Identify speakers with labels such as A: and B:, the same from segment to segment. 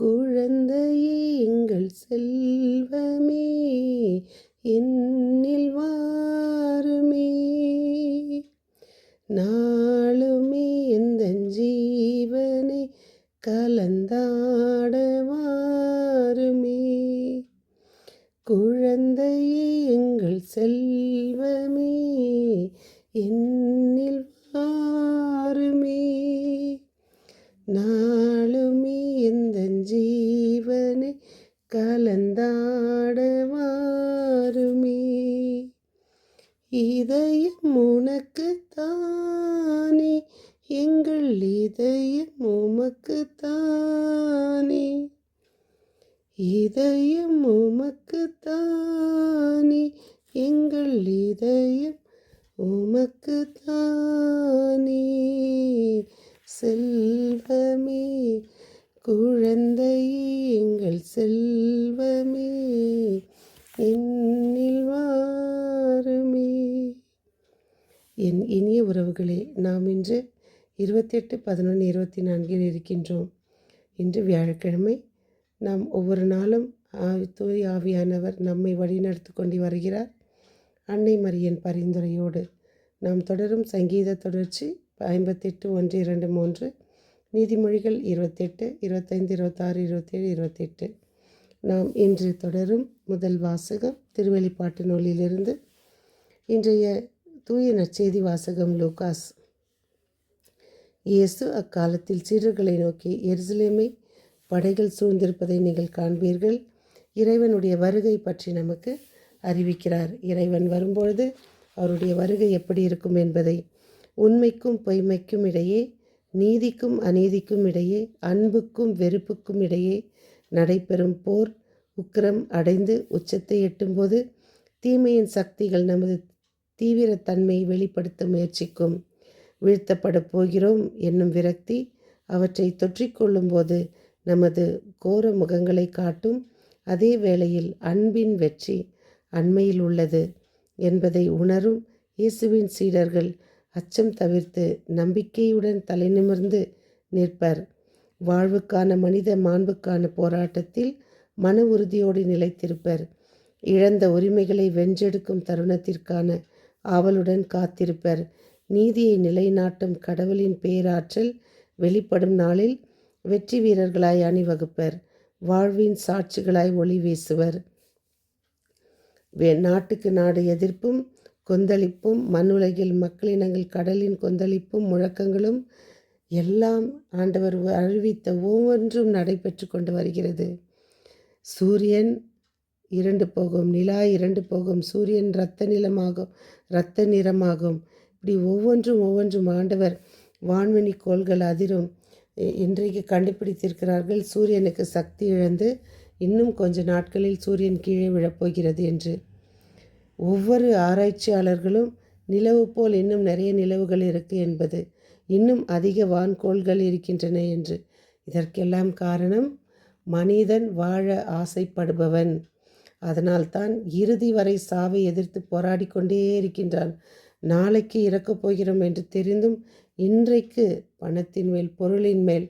A: குழந்தையே எங்கள் செல்வமே, என்னில் வாருமே. நாளுமே எந்தன் ஜீவனை கலந்தாட வாருமே. குழந்தையே எங்கள் செல்வமே, என்னில் வாருமே. நாளுமே எந்தன் ஜீவனை கலந்தாட வாருமே. இதயம் உனக்கு தானே, எங்கள் இதயம் உமக்கு தானே. இதயம் உமக்கு தானே, எங்கள் இதயம் உமக்கு தானே. செல்வமே குழந்தையே எங்கள் செல்வமே, என்னில் வாருமே. என் இனிய உறவுகளே, நாம் இன்று 28/11/24 இருக்கின்றோம். இன்று வியாழக்கிழமை. நாம் ஒவ்வொரு நாளும் தூய் ஆவியானவர் நம்மை வழிநடத்தி கொண்டு வருகிறார். அன்னை மரியின் பரிந்துரையோடு நாம் தொடரும் சங்கீத தொடர்ச்சி 58, 1, 2, 3, நீதிமொழிகள் 28, 25, 26, 27, 28. நாம் இன்று தொடரும் முதல் வாசகம் திருவெளிப்பாட்டு நூலிலிருந்து. இன்றைய தூய நற்செய்தி வாசகம் லூகாஸ். இயேசு அக்காலத்தில் சீடர்களை நோக்கி, எருசலேமை படைகள் சூழ்ந்திருப்பதை நீங்கள் காண்பீர்கள். இறைவனுடைய வருகை பற்றி நமக்கு அறிவிக்கிறார். இறைவன் வரும்பொழுது அவருடைய வருகை எப்படி இருக்கும் என்பதை, உண்மைக்கும் பொய்மைக்கும் இடையே, நீதிக்கும் அநீதிக்கும் இடையே, அன்புக்கும் வெறுப்புக்கும் இடையே நடைபெறும் போர் உக்கிரம் அடைந்து உச்சத்தை எட்டும்போது தீமையின் சக்திகள் நமது தீவிரத்தன்மையை வெளிப்படுத்த முயற்சிக்கும். வீழ்த்தப்பட போகிறோம் என்னும் விரக்தி அவற்றை தொற்றிக்கொள்ளும் போது நமது கோர முகங்களை காட்டும். அதே வேளையில் அன்பின் வெற்றி அண்மையில் உள்ளது என்பதை உணரும் இயேசுவின் சீடர்கள் அச்சம் தவிர்த்து நம்பிக்கையுடன் தலைநிமிர்ந்து நிற்பர். வாழ்வுக்கான மனித மாண்புக்கான போராட்டத்தில் மன உறுதியோடு நிலைத்திருப்பர். இழந்த உரிமைகளை வென்றெடுக்கும் தருணத்திற்கான ஆவலுடன் காத்திருப்பர். நீதியை நிலைநாட்டும் கடவுளின் பேராற்றல் வெளிப்படும் நாளில் வெற்றி வீரர்களாய் அணிவகுப்பர். வாழ்வின் சாட்சிகளாய் ஒளி வீசுவர். நாட்டுக்கு நாடு எதிர்ப்பும் கொந்தளிப்பும், மண்ணுலகில் மக்களினங்கள் கடலின் கொந்தளிப்பும் முழக்கங்களும் எல்லாம் ஆண்டவர் அறிவித்த ஒவ்வொன்றும் நடைபெற்று கொண்டு வருகிறது. சூரியன் இருண்டு போகும், நிலா இருண்டு போகும், சூரியன் இரத்த நிறமாகும். இப்படி ஒவ்வொன்றும் ஆண்டவர் வான்வெளி கோள்கள் அதிரும். இன்றைக்கு கண்டுபிடித்திருக்கிறார்கள் சூரியனுக்கு சக்தி இழந்து இன்னும் கொஞ்ச நாட்களில் சூரியன் கீழே விழப்போகிறது என்று. ஒவ்வொரு ஆராய்ச்சியாளர்களும் நிலவு போல் இன்னும் நிறைய நிலவுகள் இருக்கு என்பது, இன்னும் அதிக வான்கோள்கள் இருக்கின்றன என்று. இதற்கெல்லாம் காரணம் மனிதன் வாழ ஆசைப்படுபவன். அதனால்தான் இறுதி வரை சாவை எதிர்த்து போராடி கொண்டே இருக்கின்றான். நாளைக்கு இறக்கப் போகிறோம் என்று தெரிந்தும் இன்றைக்கு பணத்தின் மேல், பொருளின் மேல்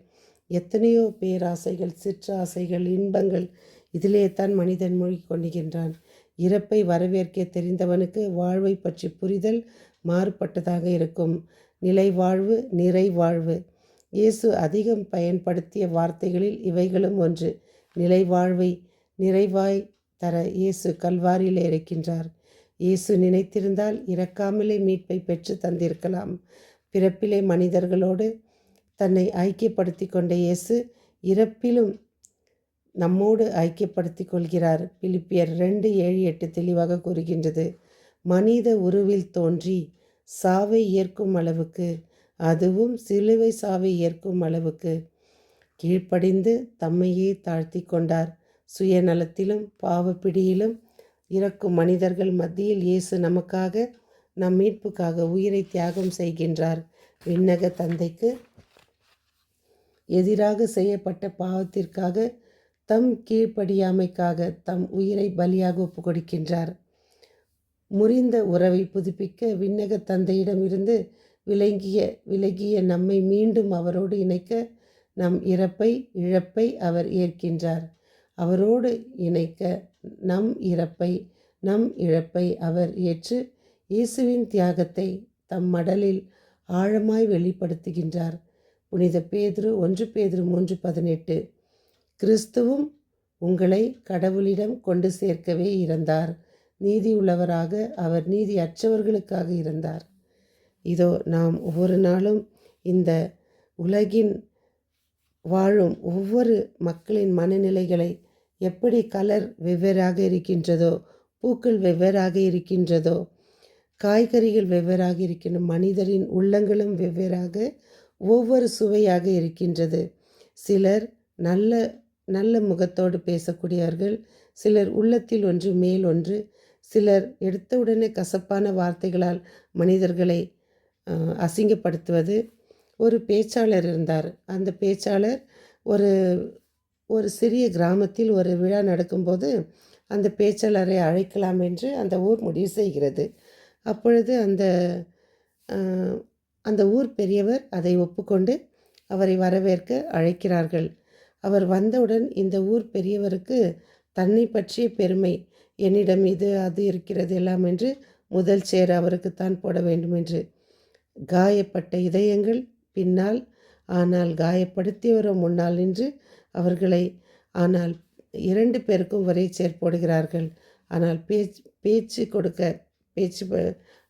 A: எத்தனையோ பேராசைகள், சிற்றாசைகள், இன்பங்கள், இதிலே தான் மனிதன் மூழ்கி கொண்டிருக்கின்றான். இறப்பை வரவேற்க தெரிந்தவனுக்கு வாழ்வை பற்றி புரிதல் மாறுபட்டதாக இருக்கும். நிலை வாழ்வு, நிறை வாழ்வு. இயேசு அதிகம் பயன்படுத்திய வார்த்தைகளில் இவைகளும் ஒன்று. நிலை வாழ்வை நிறைவாய் தர இயேசு கல்வாரியில் இருக்கின்றார். இயேசு நினைத்திருந்தால் இறக்காமலே மீட்பை பெற்று தந்திருக்கலாம். பிறப்பிலே மனிதர்களோடு தன்னை ஐக்கியப்படுத்தி கொண்ட இயேசு இறப்பிலும் நம்மோடு ஐக்கியப்படுத்தி கொள்கிறார். பிலிப்பியர் 2:7-8 தெளிவாக கூறுகின்றது. மனித உருவில் தோன்றி சாவை ஏற்கும் அளவுக்கு, அதுவும் சிலுவை சாவை ஏற்கும் அளவுக்கு கீழ்ப்படிந்து தம்மையே தாழ்த்தி கொண்டார். சுயநலத்திலும் பாவப்பிடியிலும் இறக்கும் மனிதர்கள் மத்தியில் இயேசு நமக்காக, நம் மீட்புக்காக உயிரை தியாகம் செய்கின்றார். விண்ணக தந்தைக்கு எதிராக செய்யப்பட்ட பாவத்திற்காக, தம் கீழ்ப்படியாமைக்காக தம் உயிரை பலியாக ஒப்புக்கொடுக்கின்றார். முறிந்த உறவை புதுப்பிக்க விண்ணக தந்தையிடமிருந்து விலகிய நம்மை மீண்டும் அவரோடு இணைக்க நம் இழப்பை அவர் ஏற்கின்றார். அவரோடு இணைக்க நம் இழப்பை அவர் ஏற்று இயேசுவின் தியாகத்தை தம் மடலில் ஆழமாய் வெளிப்படுத்துகின்றார். புனித பேதுரு 1 பேதுரு 3:18. கிறிஸ்துவும் உங்களை கடவுளிடம் கொண்டு சேர்க்கவே இறந்தார். நீதியுள்ளவராக அவர் நீதியற்றவர்களுக்காக இறந்தார். இதோ நாம் ஒவ்வொரு நாளும் இந்த உலகின் வாழும் ஒவ்வொரு மக்களின் மனநிலைகளை எப்படி கலர் வெவ்வேறாக இருக்கின்றதோ, பூக்கள் வெவ்வேறாக இருக்கின்றதோ, காய்கறிகள் வெவ்வேறாக இருக்கின்ற மனிதரின் உள்ளங்களும் வெவ்வேறாக ஒவ்வொரு சுவையாக இருக்கின்றது. சிலர் நல்ல நல்ல முகத்தோடு பேசக்கூடியவர்கள், சிலர் உள்ளத்தில் ஒன்று மேல் ஒன்று, சிலர் எடுத்தவுடனே கசப்பான வார்த்தைகளால் மனிதர்களை அசிங்கப்படுத்துவது. ஒரு பேச்சாளர் இருந்தார். அந்த பேச்சாளர் ஒரு ஒரு சிறிய கிராமத்தில் ஒரு விழா நடக்கும்போது அந்த பேச்சாளரை அழைக்கலாம் என்று அந்த ஊர் முடிவு செய்கிறது. அப்பொழுது அந்த ஊர் பெரியவர் அதை ஒப்புக்கொண்டு அவரை வரவேற்க அழைக்கிறார்கள். அவர் வந்தவுடன் இந்த ஊர் பெரியவருக்கு தன்னை பற்றிய பெருமை, என்னிடம் இது அது இருக்கிறது எல்லாம் என்று முதல் சேர் அவருக்குத்தான் போட வேண்டும் என்று. காயப்பட்ட இதயங்கள் பின்னால், ஆனால் காயப்படுத்தியவரோ முன்னால் நின்று அவர்களை, ஆனால் 2 பேருக்கும் ஒரே சேர் போடுகிறார்கள். ஆனால்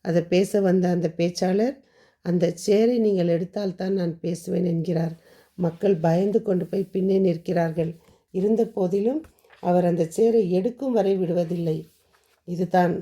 A: அதை பேச வந்த அந்த பேச்சாளர், அந்த சேரை நீங்கள் எடுத்தால்தான் நான் பேசுவேன் என்கிறார். மக்கள் பயந்து கொண்டு போய் பின்னே நிற்கிறார்கள். இருந்த போதிலும் அவர் அந்த சேரை எடுக்கும் வரை விடுவதில்லை. இதுதான்